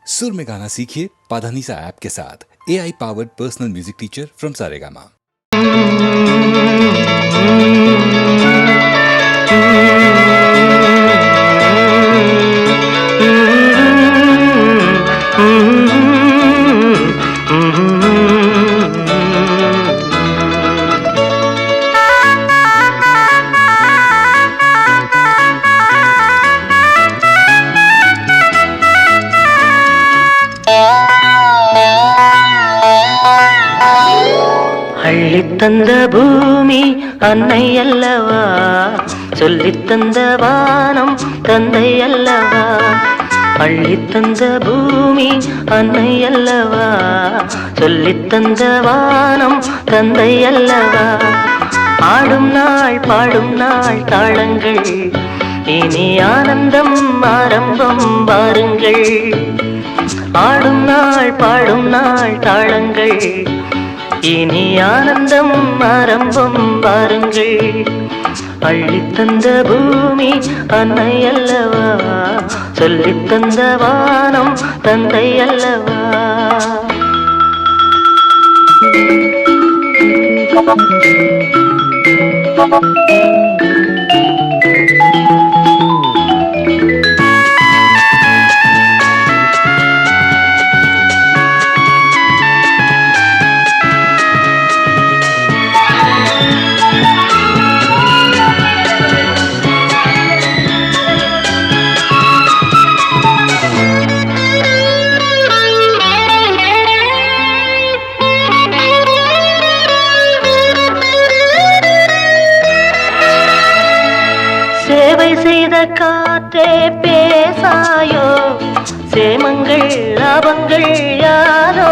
सुर में गाना सीखिए पाधानीसा ऐप के साथ। AI powered personal music teacher from Saregama. அள்ளித்தந்த பூமி அன்னை அல்லவா, சொல்லித்தந்த வானம் தந்தை அல்லவா. அள்ளித்தந்த பூமி அன்னை அல்லவா, சொல்லித்தந்த வானம் தந்தை அல்லவா. ஆடும் நாள் பாடும் நாள் தாளங்கள், இனி ஆனந்தம் ஆரம்பம் வாருங்கள். ஆடும் நாள் பாடும் நாள் தாளங்கள், இனி ஆனந்தம் ஆரம்பம் பாருங்கள். அள்ளித்தந்த பூமி அன்னை அல்லவா, சொல்லித்தந்த வானம் தந்தை அல்லவா. சேவை செய்த காற்றே பேசாயோ, சேமங்கள் லாபங்கள் யாரோ.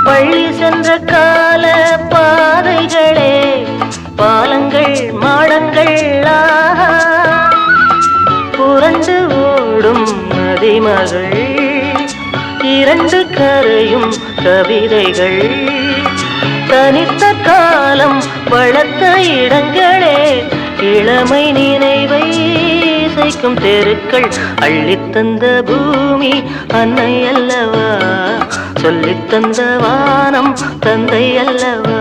பள்ளி சென்ற கால பாதைகளே, பாலங்கள் மாடங்கள் ஆஹா. புரண்டு ஓடும் நதிமகள், இரண்டு கரையும் கவிதைகள். தனித்த காலம் வளர்த்த இடங்களே, இளமை நினைவை இசைக்கும் தெருக்கள். அள்ளித்தந்த பூமி அன்னை அல்லவா, சொல்லித்தந்த வானம் தந்தை அல்லவா.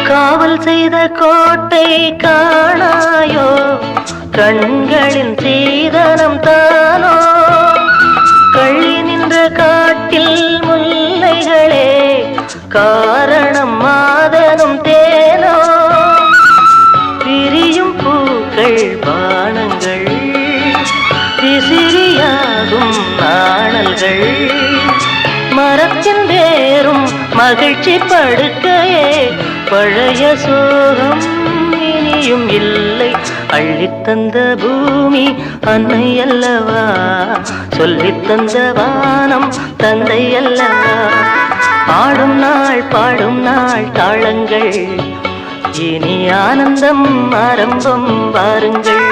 காவல் செய்த கோட்டை காணாயோ, கண்களின் சீதனம் தானோ. கள்ளி நின்ற காட்டில் முல்லைகளே, காரணம் மாதனும் தேனோ. பிரியும் பூக்கள் பானங்கள், விசிறியாகும் நாணல்கள். மரத்தின் வேறும் மகிழ்ச்சி படுக்கையே, பழைய சோகம் இனியும் இல்லை. அள்ளித்தந்த பூமி அன்னை அல்லவா, சொல்லித்தந்த வானம் தந்தை அல்லவா. ஆடும் நாள் பாடும் நாள் தாளங்கள், இனி ஆனந்தம் ஆரம்பம் வாருங்கள்.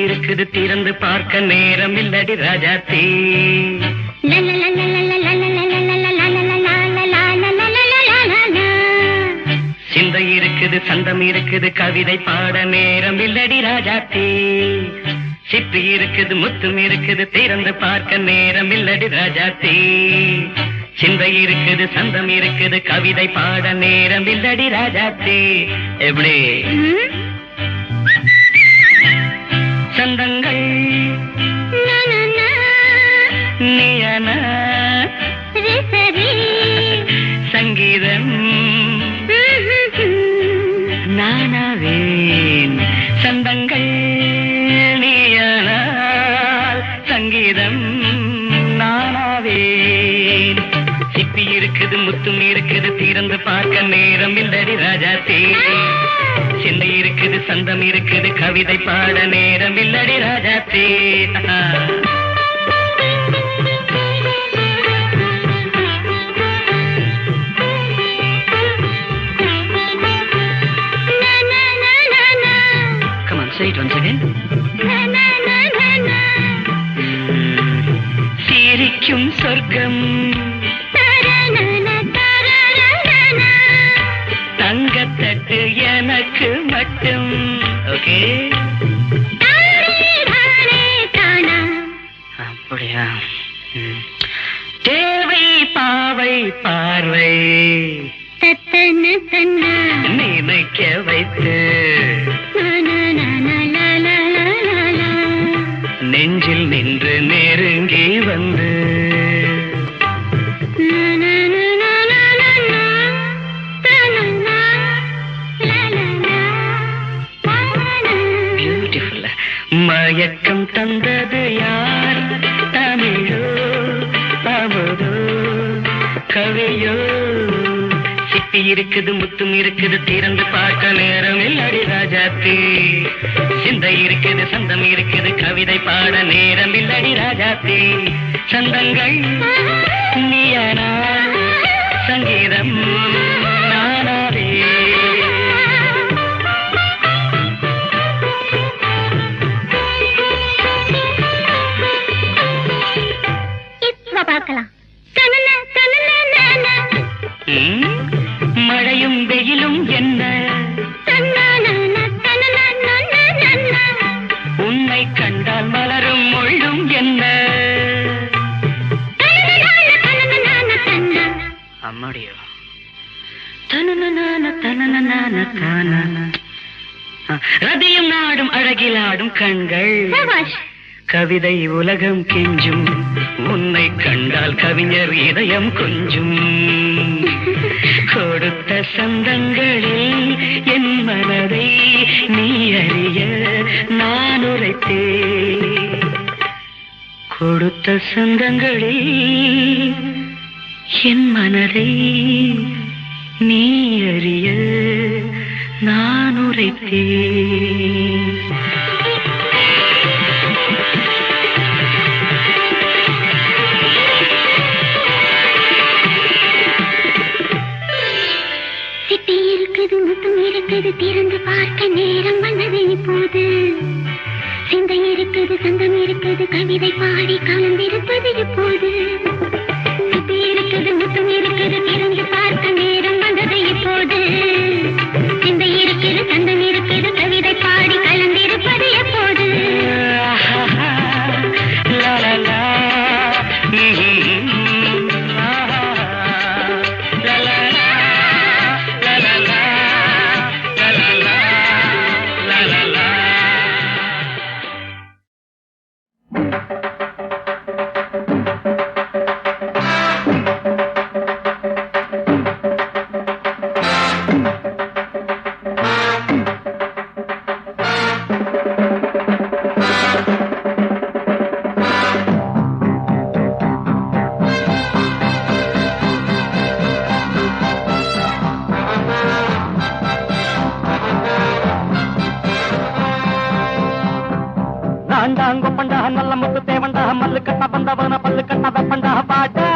இருக்குது திறந்து பார்க்க நேரம் இல்லடி ராஜாத்தி. சிந்தை இருக்குது சந்தம் இருக்குது கவிதை பாட நேரம் இல்லடி ராஜாத்தி. சிப்பி இருக்குது முத்தும் இருக்குது திறந்து பார்க்க நேரம் இல்லடி ராஜாத்தி. சிந்தை இருக்குது சந்தம் இருக்குது கவிதை பாட நேரம் இல்லடி ராஜாத்தி. எப்படி சந்தங்கள் நீயன சங்கீதம் நானாவேன். சந்தங்கள் நீயனால் சங்கீதம் நானாவேன். சிப்பி இருக்குது முத்தும் இருக்குது திறந்து பார்க்க நேரம் இல்லடி ராஜாத்தி. சிந்தை இருக்குது சந்தம் இருக்குது கவிதை பாட நேரம் இல்லடி Rajathi. Come on, say it once again. சிரிக்கும் சொர்க்கம் தங்கத்தட்டு எனக்கு மட்டும். ஓகே அப்படியா? தேவை பாவை பார்வை நினைக்க வைத்து நெஞ்சில் நின்று நெருங்கி வந்து மயக்கம் தந்தது யார்? தமிழோ அமுதோ கவியோ? சிப்பி இருக்குது முத்தும் இருக்குது திறந்து பார்க்க நேரம் இல்லடி ராஜாத்தி. சிந்தை இருக்குது சந்தம் இருக்குது கவிதை பாட நேரம் இல்லடி ராஜாத்தி. சந்தங்கள் நீயனா சங்கீதம் நானாவே. மழையும் வெயிலும் என்ன உன்னை கண்டால் மலரும் மொழியும் என்ன? அம்மாடியோ ரதியும் நாடும் அழகிலாடும் கண்கள் கவிதை உலகம் கெஞ்சும் உன்னை கண்டால் கவிஞர் இதயம் கொஞ்சும். கொடுத்த சந்தங்களில் என் மனதை நீ அறிய நான் உரைத்தேன். கொடுத்த சந்தங்களில் என் மனதை நீ அறிய நான் உரைத்தேன். திறந்து பார்க்க நேரம் வந்தது இப்போது. சிந்தை இருக்குது சந்தம் இருக்குது கவிதை பாடி கலந்திருப்பது இப்போது. சிப்பி இருக்குது முத்தம் இருக்குது திறந்து பார்க்க நேரம் வந்தது இப்போது. சிந்தை இருக்குது சந்தம் இருக்குது கவிதை பாடி கலந்திருப்பது எப்போது. பண்டா நல்ல முத்து தேவண்டா மல்லு கட்ட பந்தவன பல்லு கட்டாத பண்டா பாட்டா.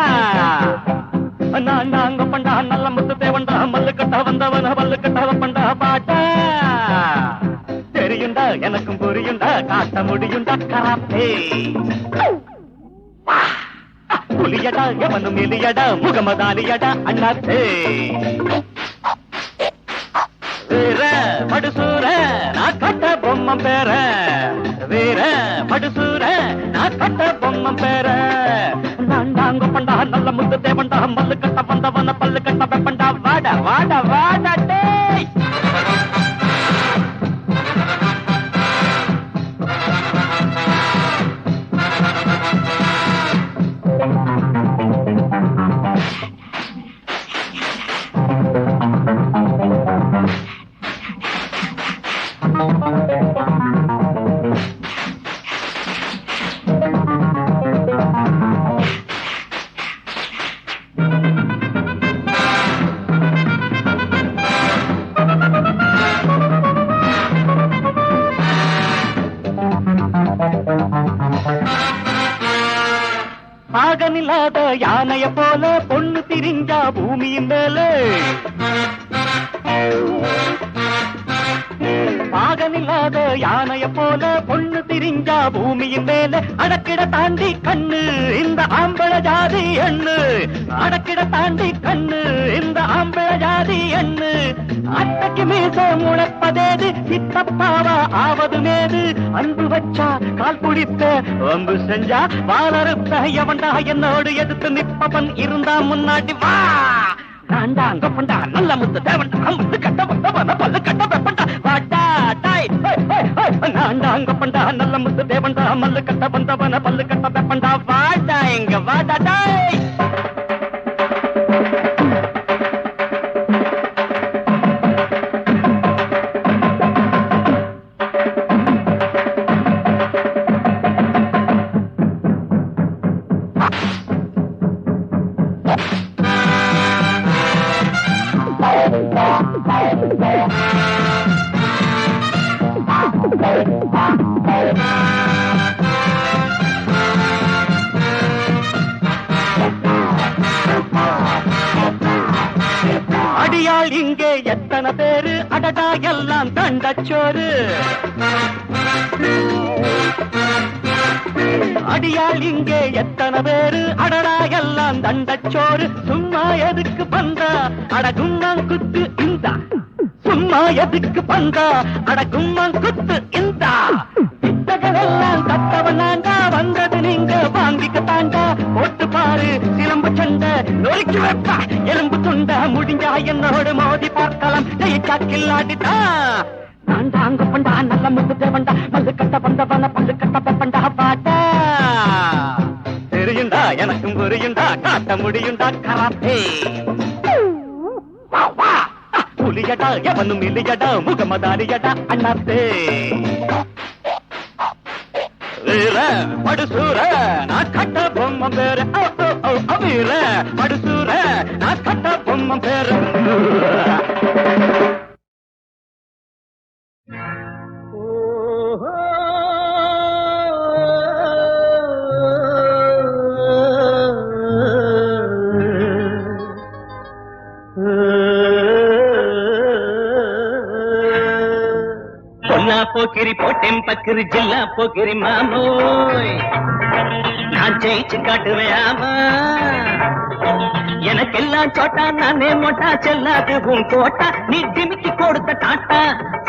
நாங்க பண்டா நல்ல முத்து தேவண்டா மல்லு கட்ட வந்தவன பல்லு கட்டாத பண்டா பாட்டா. தெரியுண்டா புரியுண்டா எனக்கும் புரியுண்டா காட்ட முடியுண்டா கராத்தே புலியடா எவனும் எலியடா முகமதாலியடா அண்ணாத்தே வீர படுசூர நான் கட்ட பொம்மம் பேர வீர படுசூர நான் கட்ட பொம்மம் பேர நான்டாங்க பண்டா நல்ல முத்து தேவண்டா மல்லு கட்ட வந்தவன பல்லு கட்ட வெப்பண்டா வாட வாட வாட டேய் பாகனில்லாத யானைய போல பொண்ணு திரிஞ்சா பூமியின் மேல பாகனில்லாத யானைய போல பொண்ணு திரிஞ்சா பூமியின் மேல அடக்கிட தாண்டி கண்ணு இந்த ஆம்பள ஜாதி எண்ணு அடக்கிட தாண்டி கண்ணு இந்த ஆம்பள ஜாதி எண்ணு அட்டைக்கு மீச முளைப்பதேது சித்தப்பாவா ஆவது மேது அன்பு வச்சா கால் குடித்த அம்பு செஞ்சா வாழறுத்த எவன்டா என்னோடு எதிர்த்து நிப்பவன் இருந்தா முன்னாடி வா நான்டா அங்க பண்டா நல்ல முத்து தேவன்டா அம்பு கட்ட வந்தவன பல்லு கட்ட வெப்பண்டா வாடா டாய் நான்டா அங்க பண்டா நல்ல முத்து தேவன்டா மல்லு கட்ட வந்தவன பல்லு கட்ட வெப்பண்டா வாடா இங்க வாடா டாய் அடியாள் இங்கே எத்தனை பேரு அடடா எல்லாம் தண்டச்சோறு அடியாள் இங்கே எத்தனை பேரு அடடா எல்லாம் தண்டச்சோறு சும்மா எதுக்கு பந்தா அடகும்மான் குத்து இந்தா சும்மா எதுக்கு பந்தா அடகும்மான் குத்து இந்தா வித்தகளெல்லாம் கட்டவனாண்டா வந்தது நீங்க வாங்கிக்க தாண்டா போட்டு பாரு சிலம்பு சண்டை நொறுக்கி வைப்பா எலும்பு துண்டா முடிஞ்சா என்னோடு மோதி பார்க்கலாம் ஜெயிச்சா கில்லாடிதா நான்டா அங்க பண்டா நல்ல முத்து தேவண்டா பல்லு கட்ட வந்தவன பல்லு கட்ட வெப்பண்டா பாட்டா தெரியுண்டா எனக்கும் புரியுண்டா காட்ட முடியுண்டா கராத்தே புலியடா எவனும் இல்லையடா முகமதாரியடா அண்ணாத்தே வீர படுசூர நான் கட்ட பொம்மம் பேரு வீர படுசூர நான் கட்ட பொம்மம் பேரு போக்கிரி போட்டேன் பக்கிரி ஜில்லா போக்கிரி மாமோய் நான் ஜெயிச்சு காட்டுவேன் எனக்கெல்லாம் சோட்டா நானே மோட்டா செல்லாது உன் கோட்டா நீ டிமிக்கி கொடுத்த டாட்டா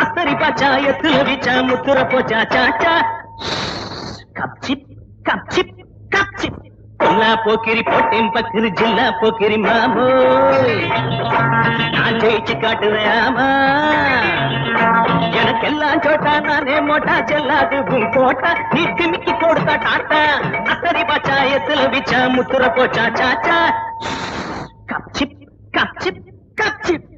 அத்தரி பாச்சா எத்துல வீச்சா முத்துர போச்சா சாச்சா கப்சிப் கப்சிப் கப்சிப் பொல்லா போக்கிரி போட்டேன் பக்கிரி ஜில்லா போக்கிரி மாமோய் நான் ஜெயிச்சு காட்டுவேன் எனக்கெல்லாம் சோட்டா நானே மோட்டா செல்லாது உன் கோட்டா நீ திமிக்கி கொடுத்தா டாட்டா அத்தரி பாச்சா எத்துல வீச்சா முத்துர போச்சா சாச்சா கப்சிப் கப்சிப் கப்சிப்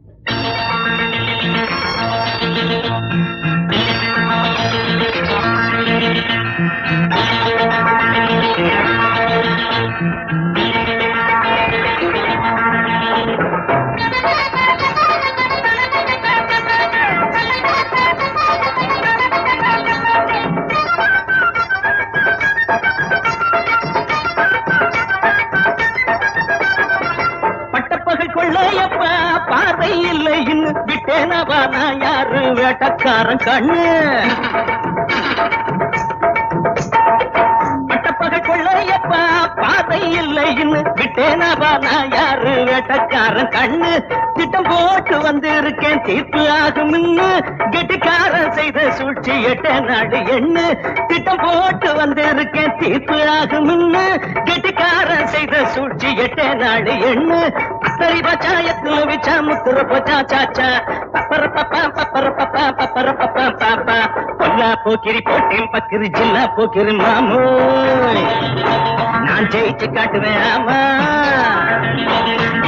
பார்வை இல்லை இன்னும் விட்டேனவா நான் யாரு வேட்டக்காரன் கண்ணு விட்டேனாவா நான் யாரு வேட்டக்காரன் கண்ணு திட்டம் போட்டு வந்து இருக்கேன் தீர்ப்பு ஆகும் கெட்டிக்காரன் செய்த சூழ்ச்சி 8 நாடு எண்ணு திட்டம் போட்டு வந்து இருக்கேன் தீர்ப்பு ஆகும் கெட்டிக்காரன் செய்த சூழ்ச்சி 8 நாடு எண்ணு அத்தரி பச்சாயத்துல விச்சா முத்துற போச்சா சாச்சா பப்பர பப்பா பப்பர பப்பா பப்பர பப்பா பாப்பா பொல்லா போக்கிரி போட்டேன் பக்கிரி ஜில்லா போக்கிரி மாமோ நான் ஜெயிச்சு காட்டுவேன் ஆமா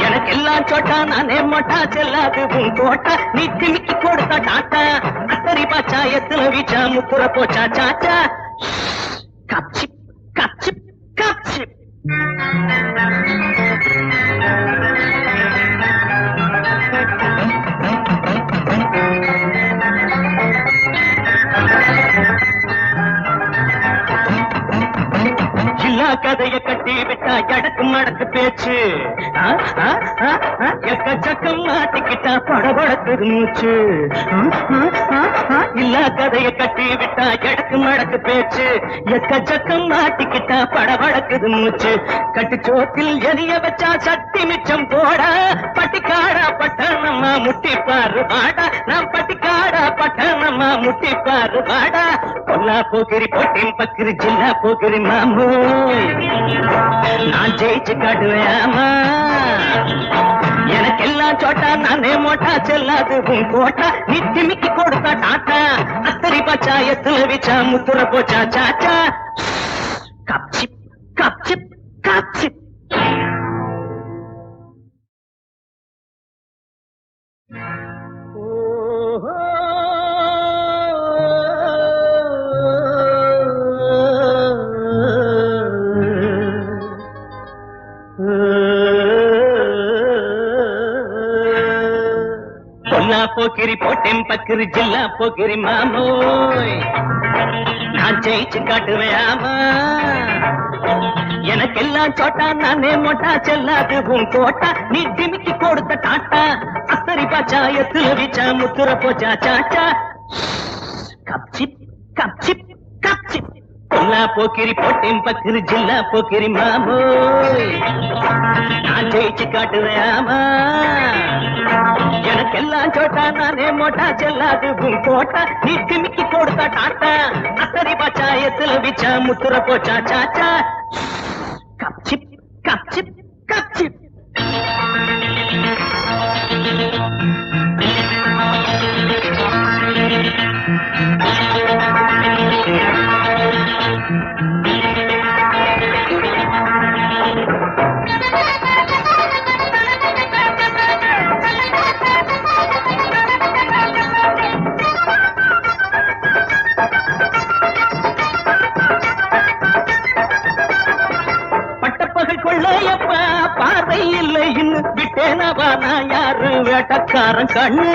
எனக்கு எல்லாம் சோட்டா நானே மோட்டா செல்லாது உன் கோட்டா நீ திமிக்கி கொடுத்தா டாட்டா அத்தரி பச்சாயத்துல விச்சா முத்துற போச்சா சாச்சா கப்சிப் கப்சிப் கப்சிப் எல்லா கதைய கட்டி விட்டா எடக்கு மடக்கு பேச்சு எக்கச்சக்கம் மாட்டிக்கிட்டா படபடக்குது மூச்சு எல்லா கதைய கட்டி விட்டா எடக்கு மடக்கு பேச்சு எக்கச்சக்கம் மாட்டிக்கிட்டா படபடக்குது மூச்சு கட்டுச்சோத்தில் எரிய வச்சா சட்டி மிச்சம் போட பட்டிக்காடா பட்டணமா முட்டிப்பாரு வாடா நாம் பட்டிக்காடா பட்டணமா முட்டிப்பாரு வாடா பொல்லா போகிரி போட்டேன் பக்கிரி ஜில்லா போகிரி மாமோ நான் ஜெயிச்சு காட்டுவேன் எனக்கு எல்லாம் சோட்டா நானே மோட்டா செல்லாது உன் கோட்டா நீ திமிக்கி கொடுத்தா டாட்டா அத்தரி பச்சாயத்துல விச்சா முத்துற போச்சா சாச்சா கப்சிப் கப்சிப் கப்சிப் பொல்லா போக்கிரி போட்டேன் பக்கிரி ஜில்லா போக்கிரி மாமோய் நான் ஜெயிச்சு காட்டுவேன் ஆமா எனக்கு எல்லாம் சோட்டா நானே மோட்டா செல்லாது உன் கோட்டா நீ திமிக்கி கொடுத்த டாட்டா அத்தரி பச்சாயத்துல விச்சா முத்துற போச்சா சாச்சா கப்சிப் கப்சிப் கப்சிப் பொல்லா போக்கிரி போட்டேன் பக்கிரி ஜில்லா போக்கிரி மாமோய் நான் ஜெயிச்சு காட்டுவேன் ஆமா எனக்கு எல்லாம் சோட்டா நானே மோட்டா செல்லாது உன் கோட்டா நீ திமிக்கி கொடுத்தா டாட்டா அத்தரி பச்சாயத்துல விச்சா முத்துற போச்சா சாச்சா கப்சிப் கப்சிப் கப்சிப் பார்வை இல்லை இன்னும் விட்டேனவா நான் யாரு வேட்டக்காரன் கண்ணு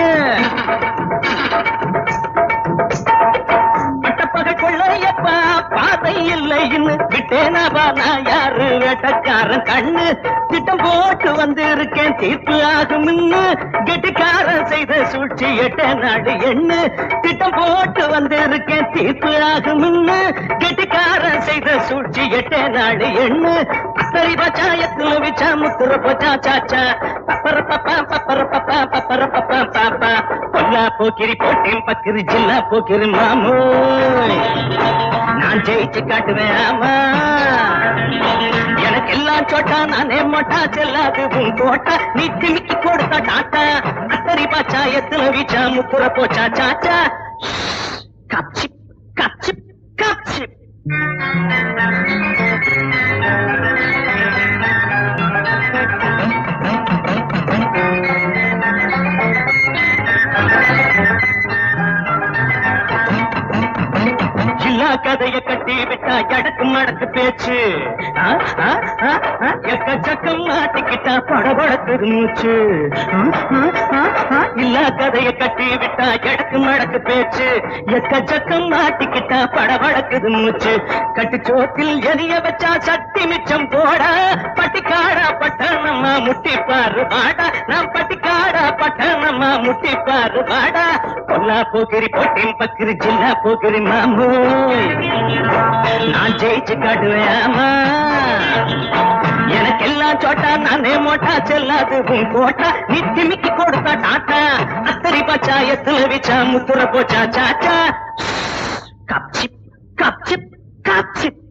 பட்டப்பகை கொள்ளையப்பா பார்வை இல்லை இன்னும் விட்டேனவா நான் யாரு வேட்டக்காரன் கண்ணு திட்டம் போட்டு வந்து இருக்கேன் தீர்ப்பு ஆகும் கெட்டிக்காரன் செய்த சூழ்ச்சி 8 நாடு எண்ணு திட்டம் போட்டு வந்து இருக்கேன் தீர்ப்பு ஆகும் கெட்டிக்காரன் செய்த சூழ்ச்சி 8 நாடு எண்ணு அத்தரி பச்சாயத்துல விச்சா முத்துற போச்சா சாச்சா பப்பர பப்பா பப்பர பப்பா பப்பர பப்பா பாப்பா பொல்லா போக்கிரி போட்டேன் பக்கிரி ஜில்லா போக்கிரி மாமோ நான் ஜெயிச்சு காட்டுவேன் ஆமா எனக்கு எல்லாம் சோட்டா நானே மோட்டா செல்லாது உன் கோட்டா நீ திமிக்கி கொடுத்தா டாட்டா அத்தரி பச்சாயத்துல விச்சா முத்துற போச்சா சாச்சா கப்சிப் கப்சிப் கப்சிப் கதைய கட்டி விட்டா எடக்கு மடக்கு பேச்சு எக்கச்சக்கம் மாட்டிக்கிட்டா படபடக்குது மூச்சு இல்ல கதைய கட்டி விட்டா எடக்கு மடக்கு பேச்சு எக்கச்சக்கம் மாட்டிக்கிட்டா படபடக்குது மூச்சு கட்டுச்சோத்தில் எரிய வச்சா சட்டி மிச்சம் போட பட்டிக்காடா பட்டணமா முட்டிப்பாரு வாடா நாம் பட்டிக்காடா பட்டணமா முட்டிப்பாரு வாடா பொல்லா போக்கிரி போட்டேன் பக்கிரி ஜில்லா போக்கிரி மாமோ நான் ஜெயிச்சு காட்டுவேன் எனக்கு உனக்கெல்லாம் சோட்டா நானே மோட்டா செல்லாது உன் கோட்டா நித்தி மிக்கி கொடுத்தா டாட்டா அத்தரி பச்சா எத்துல வச்சா முத்துற போச்சா சாச்சா கப்சிப் கப்சிப் கப்சிப்